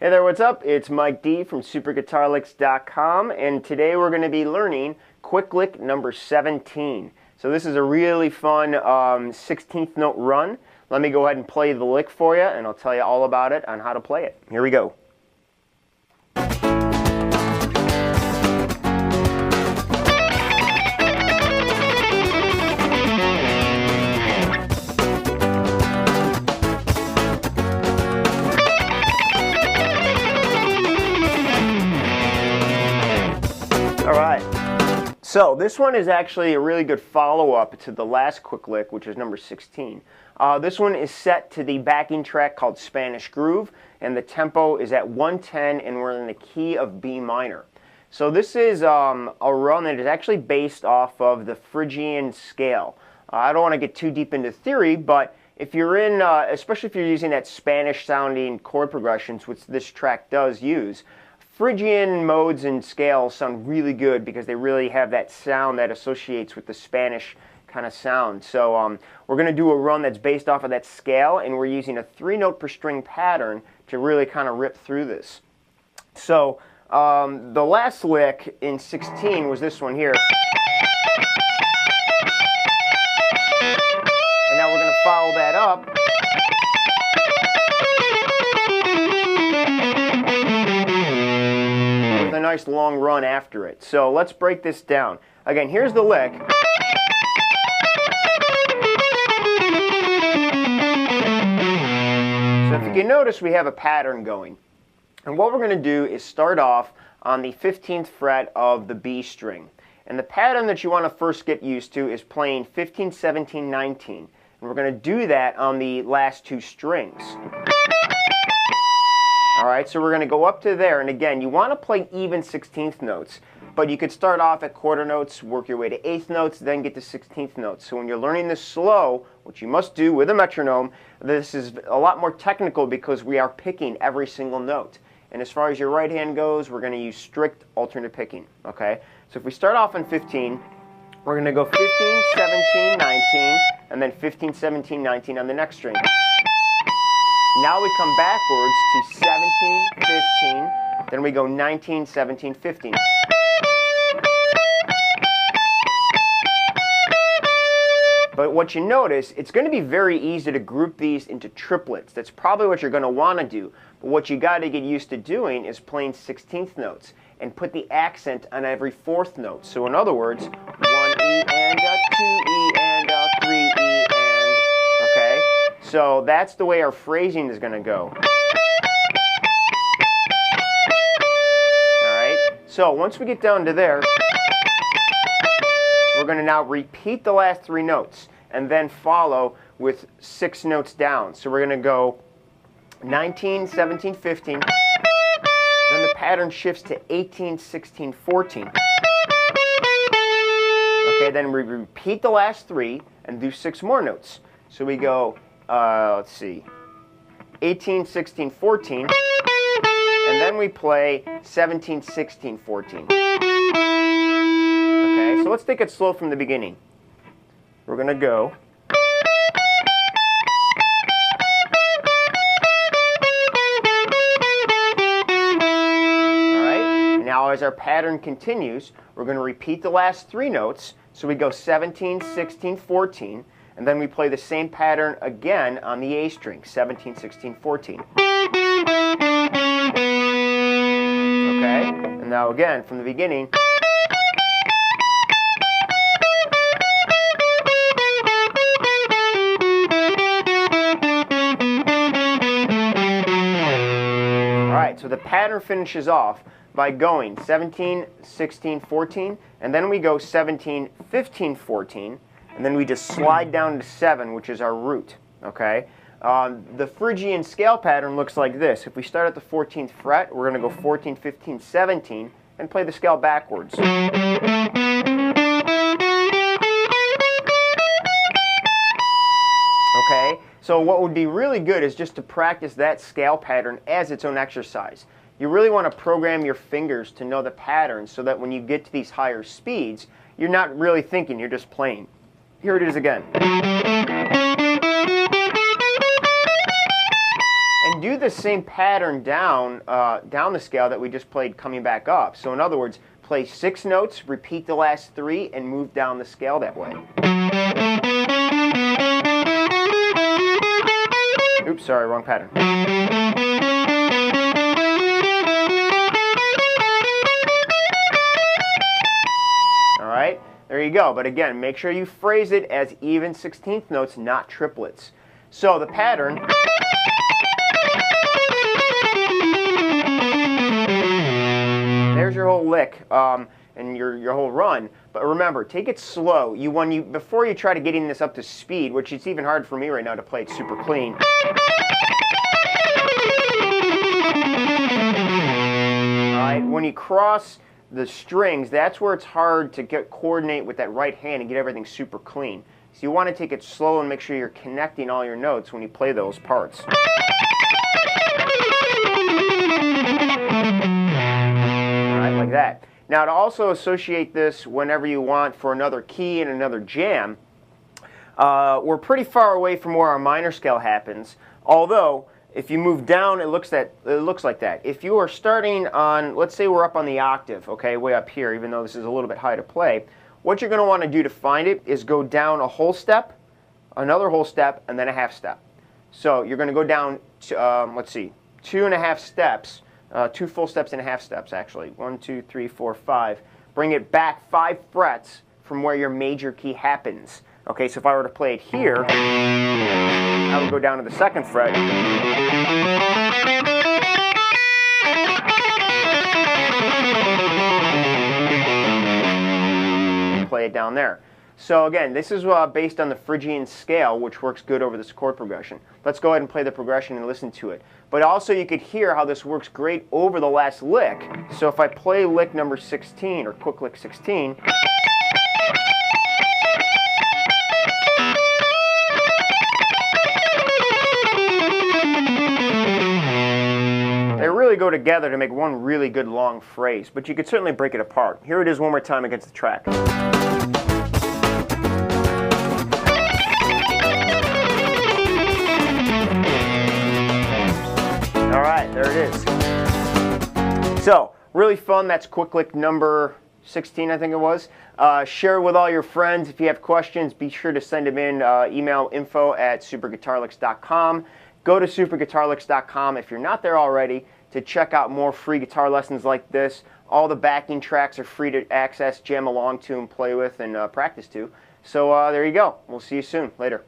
Hey there, what's up? It's Mike D from SuperGuitarLicks.com, and today we're going to be learning quick lick number 17. So this is a really fun 16th note run. Let me go ahead and play the lick for you, and I'll tell you all about it on how to play it. Here we go. So this one is actually a really good follow-up to the last quick lick, which is number 16. This one is set to the backing track called Spanish Groove, and the tempo is at 110, and we're in the key of B minor. So this is a run that is actually based off of the Phrygian scale. I don't want to get too deep into theory, but if you're in, especially if you're using that Spanish-sounding chord progressions, which this track does use, Phrygian modes and scales sound really good because they really have that sound that associates with the Spanish kind of sound. So we're going to do a run that's based off of that scale, and we're using a 3-note per string pattern to really kind of rip through this. So the last lick in 16 was this one here. And now we're going to follow that up. A nice long run after it. So let's break this down. Again, here's the lick. So if you can notice, we have a pattern going. And what we're going to do is start off on the 15th fret of the B string. And the pattern that you want to first get used to is playing 15, 17, 19. And we're going to do that on the last 2 strings. Alright, so we're going to go up to there, and again, you want to play even 16th notes, but you could start off at quarter notes, work your way to 8th notes, then get to 16th notes. So when you're learning this slow, which you must do with a metronome, this is a lot more technical because we are picking every single note. And as far as your right hand goes, we're going to use strict alternate picking. Okay, so if we start off on 15, we're going to go 15, 17, 19, and then 15, 17, 19 on the next string. Now we come backwards to 17, 15, then we go 19, 17, 15. But what you notice, it's going to be very easy to group these into triplets. That's probably what you're going to want to do. But what you got to get used to doing is playing 16th notes and put the accent on every 4th note. So in other words, 1 E and a 2 E and a 3 E and, okay? So that's the way our phrasing is going to go. Alright, so once we get down to there, we're going to now repeat the last 3 notes and then follow with 6 notes down. So we're going to go 19, 17, 15. Then the pattern shifts to 18, 16, 14. Okay, then we repeat the last 3 and do 6 more notes. So we go let's see, 18, 16, 14, and then we play 17, 16, 14. Okay, so let's take it slow from the beginning. We're going to go. Alright, now as our pattern continues, we're going to repeat the last 3 notes. So we go 17, 16, 14. And then we play the same pattern again on the A string, 17, 16, 14. Okay? And now again, from the beginning. Alright, so the pattern finishes off by going 17, 16, 14, and then we go 17, 15, 14, and then we just slide down to 7, which is our root, okay? The Phrygian scale pattern looks like this. If we start at the 14th fret, we're going to go 14, 15, 17, and play the scale backwards. Okay? So what would be really good is just to practice that scale pattern as its own exercise. You really want to program your fingers to know the pattern so that when you get to these higher speeds, you're not really thinking, you're just playing. Here it is again. And do the same pattern down the scale that we just played coming back up. So in other words, play 6 notes, repeat the last 3, and move down the scale that way. Oops, sorry, wrong pattern. All right, there you go. But again, make sure you phrase it as even 16th notes, not triplets. So the pattern. There's your whole lick and your whole run. But remember, take it slow. Before you try to getting this up to speed, which it's even hard for me right now to play it super clean. All right, when you cross the strings, that's where it's hard to coordinate with that right hand and get everything super clean. So you want to take it slow and make sure you're connecting all your notes when you play those parts. All right, like that. Now to also associate this whenever you want for another key and another jam, we're pretty far away from where our minor scale happens, although if you move down, it looks like that. If you are starting on, let's say we're up on the octave, okay, way up here, even though this is a little bit high to play, what you're going to want to do to find it is go down a whole step, another whole step, and then a half step. So you're going to go down, let's see, 2.5 steps, 2 full steps and a half steps, actually. 1, 2, 3, 4, 5. Bring it back 5 frets from where your major key happens. Okay, so if I were to play it here, I would go down to the 2nd fret. And play it down there. So again, this is based on the Phrygian scale, which works good over this chord progression. Let's go ahead and play the progression and listen to it. But also you could hear how this works great over the last lick. So if I play lick number 16, or quick lick 16, they really go together to make one really good long phrase, but you could certainly break it apart. Here it is one more time against the track. All right, there it is. So, really fun. That's quick lick number 16, I think it was. Share it with all your friends. If you have questions, be sure to send them in. Email info@superguitarlicks.com. Go to superguitarlicks.com if you're not there already to check out more free guitar lessons like this. All the backing tracks are free to access, jam along to, and play with, and practice to. So there you go. We'll see you soon. Later.